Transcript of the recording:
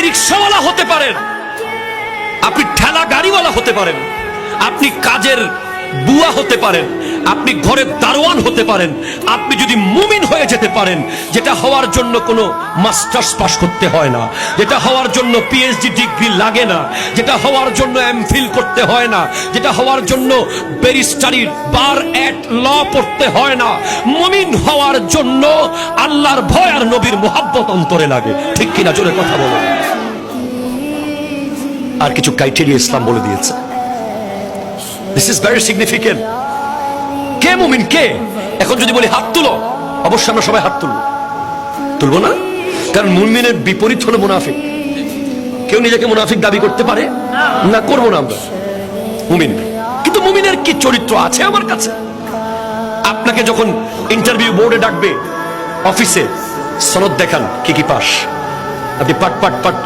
রিক্সাওয়ালা হতে পারেন, আপনি ঠেলা গাড়িওয়ালা হতে পারেন, আপনি কাজের বুয়া হতে পারেন, আপনি ঘরের দারোয়ান হতে পারেন, আপনি যদি মুমিন হয়ে যেতে পারেন, যেটা হওয়ার জন্য কোনো মাস্টার্স পাস করতে হয় না, যেটা হওয়ার জন্য পিএইচডি ডিগ্রি লাগে না, যেটা হওয়ার জন্য এমফিল করতে হয় না, যেটা হওয়ার জন্য ব্যারিস্টারির বার এট ল পড়তে হয় না, মুমিন হওয়ার জন্য আল্লাহর ভয় আর নবীর মুহাব্বত অন্তরে লাগে। ঠিক কিনা? জোরে কথা বলো। আর কিছু ক্রাইটেরিয়া ইসলাম বলে দিয়েছে। This is very significant. কে মুমিন কে? এখন যদি বলি হাত তুলো, অবশ্যই আমরা সবাই হাত তুলবো না, কারণ মুমিনের বিপরীত হলো মুনাফিক। কেউ নিজেকে মুনাফিক দাবি করতে পারে না, করবো না আমরা মুমিন। কিন্তু মুমিনের কি চরিত্র আছে আমার কাছে? আপনাকে যখন ইন্টারভিউ বোর্ডে ডাকবে, অফিসে সনদ দেখান কি কি পাস, আপনি পাট পাট পাট